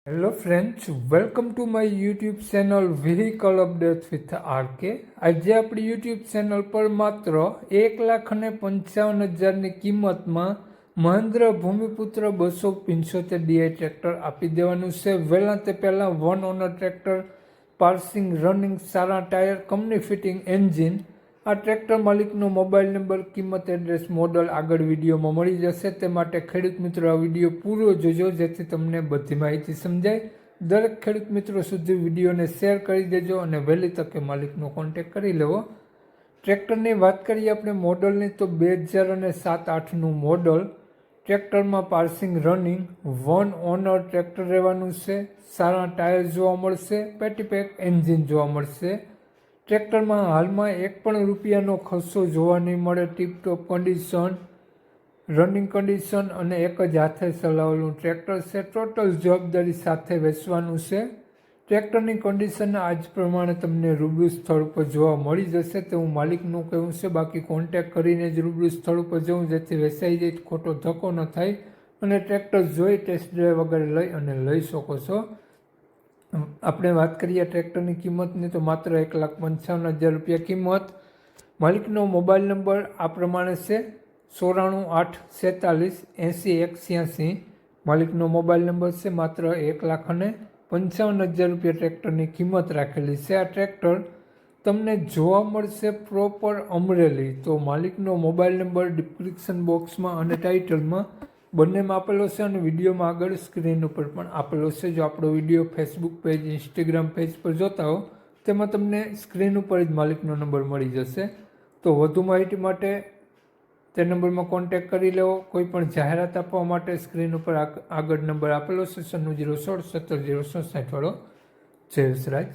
Hello friends, welcome to my YouTube channel vehicle update with RK. આજે આપણી YouTube channel પર માત્ર 1,55,000ની કિંમતમાં મહેન્દ્ર ભૂમિપુત્ર 275 DI ટ્રેક્ટર આપી દેવાનું છે. વહેલા તે પહેલાં one owner tractor, passing, running, સારા ટાયર, કંપની ફિટિંગ એન્જિન. આ ટ્રેક્ટર માલિકનો મોબાઈલ નંબર, કિંમત, એડ્રેસ, મોડલ આગળ વિડીયોમાં મળી જશે. તે માટે ખેડૂત મિત્રો આ વિડીયો પૂરો જોજો જેથી તમને બધી માહિતી સમજાય. દરેક ખેડૂત મિત્રો સુધી વિડીયોને શેર કરી દેજો અને વહેલી તકે માલિકનો કોન્ટેક કરી લેવો. ટ્રેક્ટરની વાત કરીએ આપણે મોડલની તો 2007-8નું મોડલ. ટ્રેક્ટરમાં passing, running, one owner tractor રહેવાનું છે. સારા ટાયર જોવા મળશે, પેટીપેક એન્જિન જોવા મળશે. ટ્રેક્ટરમાં હાલમાં એક પણ રૂપિયાનો ખર્ચો જોવા નહીં મળે. ટીપટોપ કન્ડિશન, રનિંગ કન્ડિશન અને એક જ હાથે ચલાવેલું ટ્રેક્ટર છે. ટોટલ જવાબદારી સાથે વેચવાનું છે. ટ્રેક્ટરની કન્ડિશન આજ પ્રમાણે તમને રૂબરૂ સ્થળ ઉપર જોવા મળી જશે તેવું માલિકનું કહેવું છે. બાકી કોન્ટેક કરીને જ રૂબરૂ સ્થળ ઉપર જવું જેથી વેચાઈ જાય, ખોટો ધક્કો ન થાય અને ટ્રેક્ટર જોઈ ટેસ્ટ ડ્રાઈવ વગેરે લઈ શકો છો. આપણે વાત કરીએ ટ્રેક્ટરની કિંમતની તો માત્ર 1,55,000 રૂપિયા કિંમત. માલિકનો મોબાઈલ નંબર આ પ્રમાણે છે: 94,846,80,186. માલિકનો મોબાઈલ નંબર છે. માત્ર 1,55,000 રૂપિયા ટ્રેક્ટરની કિંમત રાખેલી છે. આ ટ્રેક્ટર તમને જોવા મળશે પ્રોપર અમરેલી. તો માલિકનો મોબાઈલ નંબર ડિસ્ક્રિપ્શન બોક્સમાં અને ટાઇટલમાં બંનેમાં આપેલો છે અને વિડીયોમાં આગળ સ્ક્રીન ઉપર પણ આપેલો છે. જો આપણો video Facebook page, Instagram page પર જોતા હો તેમાં તમને સ્ક્રીન ઉપર જ માલિકનો નંબર મળી જશે. તો વધુ માહિતી માટે તે નંબરમાં કોન્ટેક કરી લેવો. કોઈ પણ જાહેરાત આપવા માટે સ્ક્રીન ઉપર આગળ નંબર આપેલો છે 96 016 17 067 વાળો. જય વસરાજ.